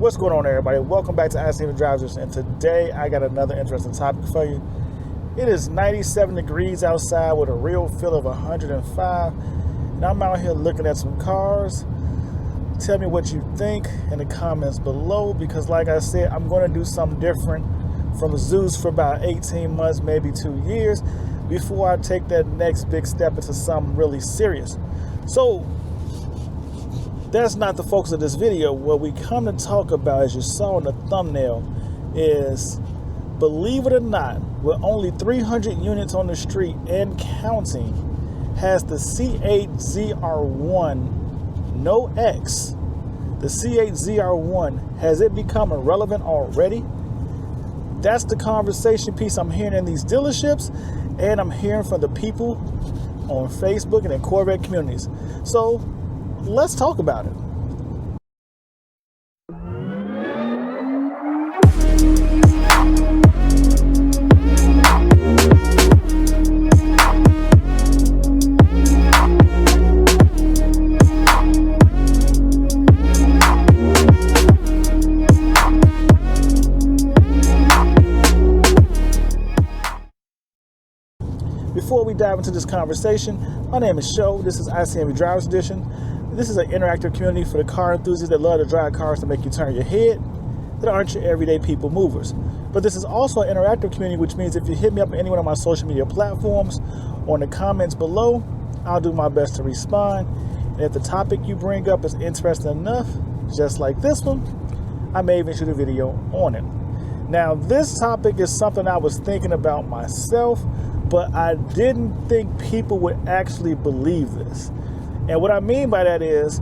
What's going on, everybody? Welcome back to ICNVDriversedition, and today I got another interesting topic for you. It is 97 degrees outside with a real feel of 105, and I'm out here looking at some cars. Tell me what you think in the comments below, because like I said, I'm going to do something different from Zeus for about 18 months, maybe 2 years, before I take that next big step into something really serious. So that's not the focus of this video. What we come to talk about, as you saw in the thumbnail, is, believe it or not, with only 300 units on the street and counting, has the C8 ZR1, no X, the C8 ZR1, has it become irrelevant already? That's the conversation piece I'm hearing in these dealerships, and I'm hearing from the people on Facebook and in Corvette communities. So let's talk about it. Before we dive into this conversation, my name is Sho. This is ICNVDriversedition. This is an interactive community for the car enthusiasts that love to drive cars to make you turn your head, that aren't your everyday people movers. But this is also an interactive community, which means if you hit me up on any one of my social media platforms or in the comments below, I'll do my best to respond. And if the topic you bring up is interesting enough, just like this one, I may even shoot a video on it. Now, this topic is something I was thinking about myself, but I didn't think people would actually believe this. And what I mean by that is,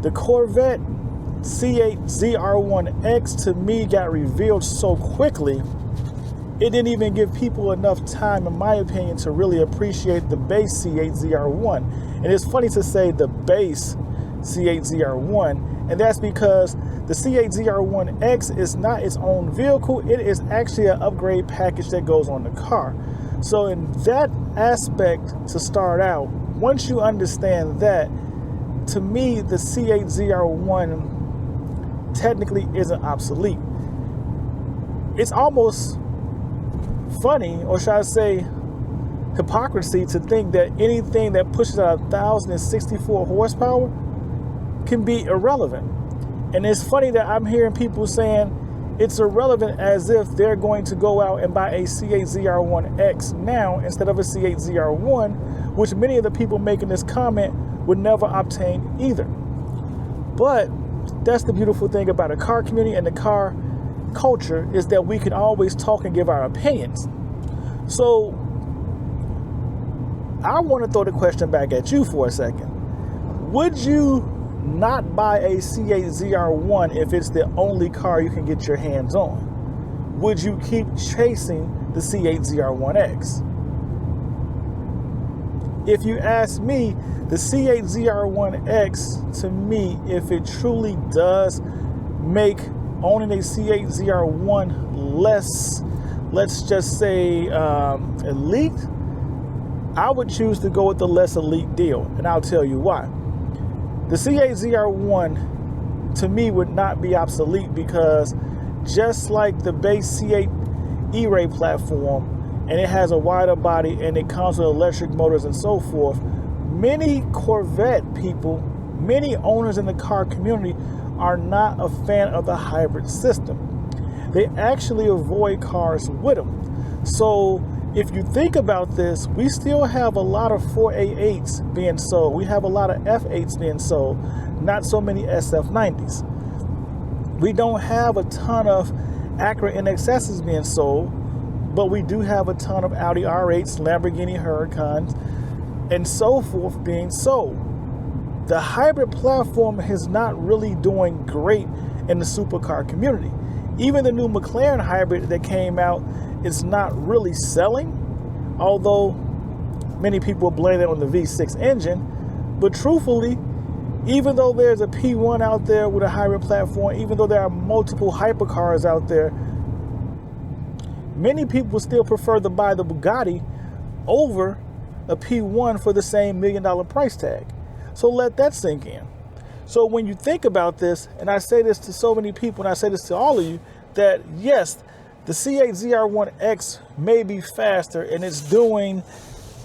the Corvette C8 ZR1X to me got revealed so quickly, it didn't even give people enough time, in my opinion, to really appreciate the base C8 ZR1. And it's funny to say the base C8 ZR1, and that's because the C8 ZR1X is not its own vehicle. It is actually an upgrade package that goes on the car. So in that aspect, to start out, once you understand that, to me, the C8 ZR1 technically isn't obsolete. It's almost funny, or should I say hypocrisy, to think that anything that pushes out 1,064 horsepower can be irrelevant. And it's funny that I'm hearing people saying it's irrelevant, as if they're going to go out and buy a C8 ZR1X now instead of a C8 ZR1, which many of the people making this comment would never obtain either. But that's the beautiful thing about a car community and the car culture, is that we can always talk and give our opinions. So I want to throw the question back at you for a second. Would you not buy a C8 ZR1 if it's the only car you can get your hands on? Would you keep chasing the C8 ZR1X? If you ask me, the C8 ZR1X, to me, if it truly does make owning a C8 ZR1 less, let's just say, elite, I would choose to go with the less elite deal, and I'll tell you why. The C8 ZR1, to me, would not be obsolete, because just like the base C8 E-Ray platform, and it has a wider body and it comes with electric motors and so forth, many Corvette people, many owners in the car community, are not a fan of the hybrid system. They actually avoid cars with them. So if you think about this, we still have a lot of 488s being sold. We have a lot of F8s being sold, not so many SF90s. We don't have a ton of Acura NXSs being sold, but we do have a ton of Audi R8s, Lamborghini Huracans, and so forth being sold. The hybrid platform is not really doing great in the supercar community. Even the new McLaren hybrid that came out is not really selling, although many people blame it on the V6 engine. But truthfully, even though there's a P1 out there with a hybrid platform, even though there are multiple hypercars out there, many people still prefer to buy the Bugatti over a P1 for the same $1 million price tag. So let that sink in. So when you think about this, and I say this to so many people, and I say this to all of you, that yes, the C8 ZR1X may be faster, and it's doing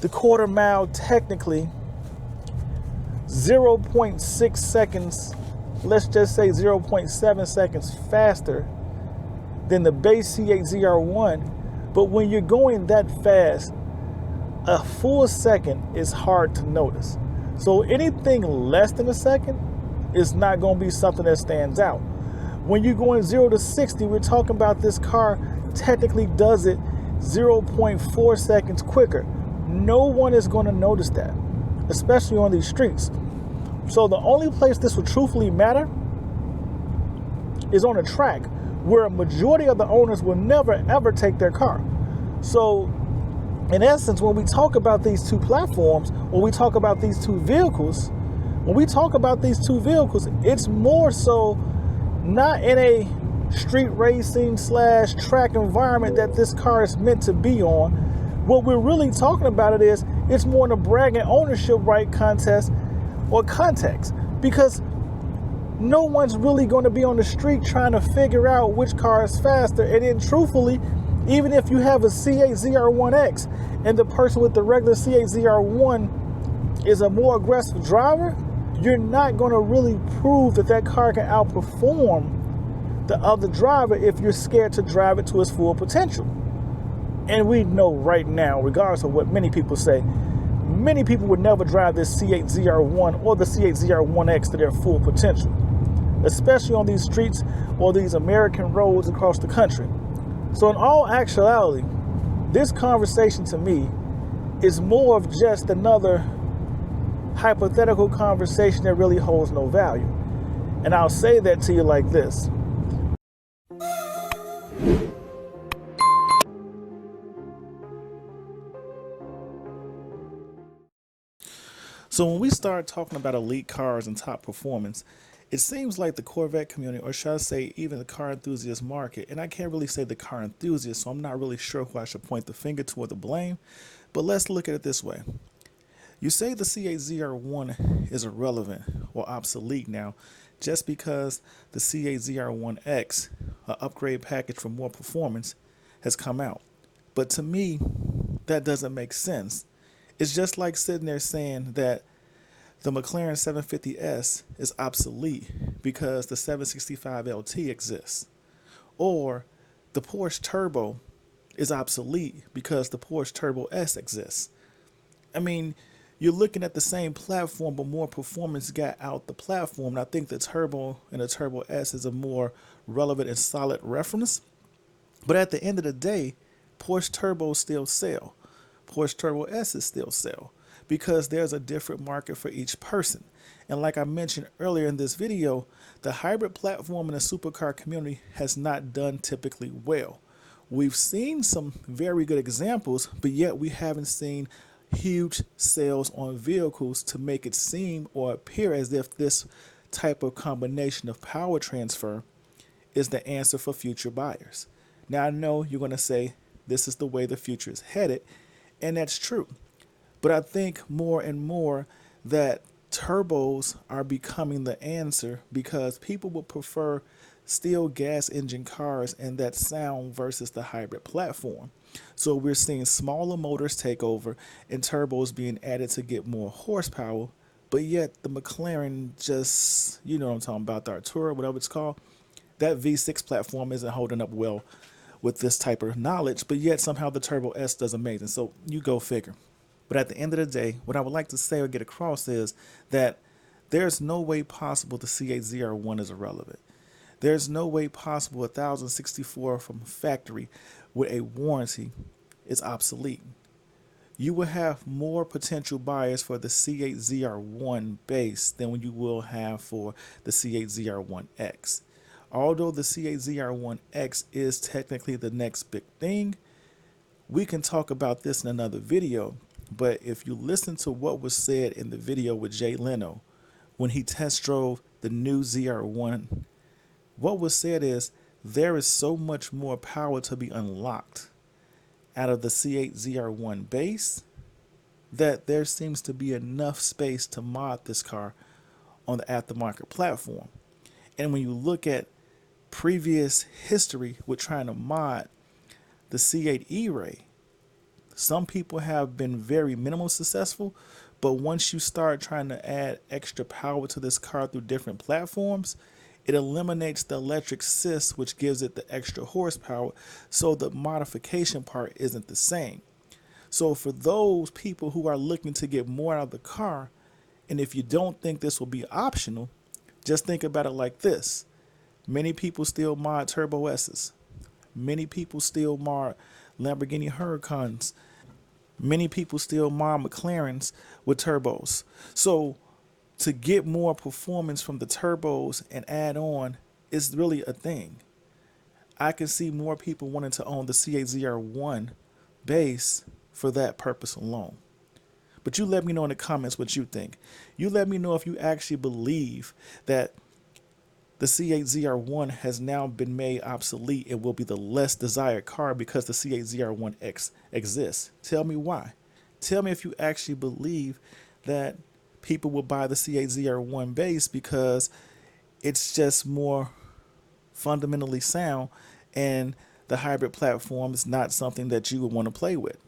the quarter mile technically 0.6 seconds, let's just say 0.7 seconds faster than the base C8 ZR1. But when you're going that fast, a full second is hard to notice. So anything less than a second is not going to be something that stands out. When you're going 0 to 60, we're talking about this car technically does it 0.4 seconds quicker. No one is going to notice that, especially on these streets. So the only place this would truthfully matter is on a track where a majority of the owners will never ever take their car. So in essence, when we talk about these two platforms, when we talk about these two vehicles, it's more so not in a street racing / track environment that this car is meant to be on. What we're really talking about it's more in a bragging ownership right contest or context, because no one's really going to be on the street trying to figure out which car is faster. And then truthfully, even if you have a C8 ZR1X and the person with the regular C8 ZR1 is a more aggressive driver, you're not going to really prove that that car can outperform the other driver if you're scared to drive it to its full potential. And we know right now, regardless of what many people say, many people would never drive this C8 ZR1 or the C8 ZR1X to their full potential, especially on these streets or these American roads across the country. So in all actuality, this conversation to me is more of just another hypothetical conversation that really holds no value. And I'll say that to you like this. So when we start talking about elite cars and top performance, it seems like the Corvette community, or should I say even the car enthusiast market, and I can't really say the car enthusiast, so I'm not really sure who I should point the finger to or the blame, but let's look at it this way. You say the C8 ZR1 is irrelevant or obsolete now just because the C8 ZR1X, an upgrade package for more performance, has come out. But to me, that doesn't make sense. It's just like sitting there saying that the McLaren 750S is obsolete because the 765 LT exists, or the Porsche Turbo is obsolete because the Porsche Turbo S exists. I mean, you're looking at the same platform, but more performance got out the platform. And I think the Turbo and the Turbo S is a more relevant and solid reference. But at the end of the day, Porsche Turbos still sell. Porsche Turbo S's still sell because there's a different market for each person. And like I mentioned earlier in this video, the hybrid platform in the supercar community has not done typically well. We've seen some very good examples, but yet we haven't seen huge sales on vehicles to make it seem or appear as if this type of combination of power transfer is the answer for future buyers. Now I know you're going to say this is the way the future is headed, and that's true. But I think more and more that turbos are becoming the answer because people would prefer still gas engine cars and that sound versus the hybrid platform. So we're seeing smaller motors take over and turbos being added to get more horsepower, but yet the McLaren just, you know what I'm talking about, the Artura, whatever it's called, that V6 platform isn't holding up well with this type of knowledge, but yet somehow the Turbo S does amazing. So you go figure. But at the end of the day, what I would like to say or get across is that there's no way possible the C8 ZR1 is irrelevant. There's no way possible 1064 from factory with a warranty is obsolete. You will have more potential buyers for the C8 ZR1 base than you will have for the C8 ZR1X. Although the C8 ZR1X is technically the next big thing, we can talk about this in another video. But if you listen to what was said in the video with Jay Leno when he test drove the new ZR1, what was said is there is so much more power to be unlocked out of the C8 ZR1 base that there seems to be enough space to mod this car on the aftermarket platform. And when you look at previous history with trying to mod the C8 E-Ray, some people have been very minimal successful, but once you start trying to add extra power to this car through different platforms, it eliminates the electric assist, which gives it the extra horsepower, so the modification part isn't the same. So for those people who are looking to get more out of the car, and if you don't think this will be optional, just think about it like this. Many people still mod Turbo S's. Many people still mod Lamborghini Huracans. Many people still mod McLarens with turbos. So to get more performance from the turbos and add on is really a thing. I can see more people wanting to own the C8 ZR1 base for that purpose alone. But you let me know in the comments what you think. You let me know if you actually believe that the C8 ZR1 has now been made obsolete and will be the less desired car because the C8 ZR1X exists. Tell me why. Tell me if you actually believe that people will buy the C8 ZR1 base because it's just more fundamentally sound and the hybrid platform is not something that you would want to play with.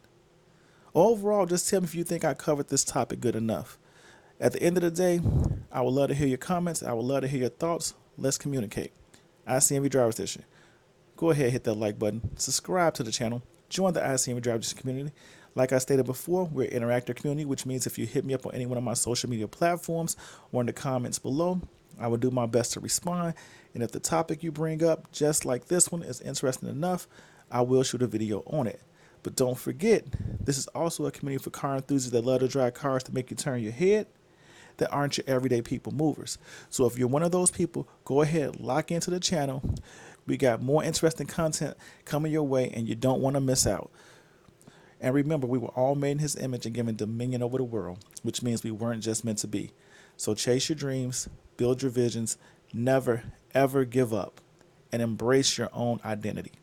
Overall, just tell me if you think I covered this topic good enough. At the end of the day, I would love to hear your comments. I would love to hear your thoughts. Let's communicate. ICNV Driver Station. Go ahead, hit that like button. Subscribe to the channel. Join the ICNV Driver Station community. Like I stated before, we're an interactive community, which means if you hit me up on any one of my social media platforms or in the comments below, I will do my best to respond. And if the topic you bring up, just like this one, is interesting enough, I will shoot a video on it. But don't forget, this is also a community for car enthusiasts that love to drive cars to make you turn your head, that aren't your everyday people movers. So if you're one of those people, go ahead, lock into the channel. We got more interesting content coming your way and you don't want to miss out. And remember, we were all made in his image and given dominion over the world, which means we weren't just meant to be. So chase your dreams, build your visions, never, ever give up, and embrace your own identity.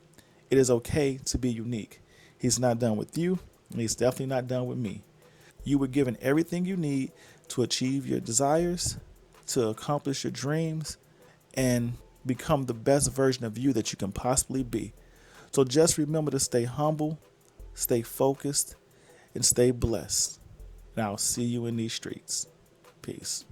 It is okay to be unique. He's not done with you, and he's definitely not done with me. You were given everything you need to achieve your desires, to accomplish your dreams, and become the best version of you that you can possibly be. So just remember to stay humble, stay focused, and stay blessed. And I'll see you in these streets. Peace.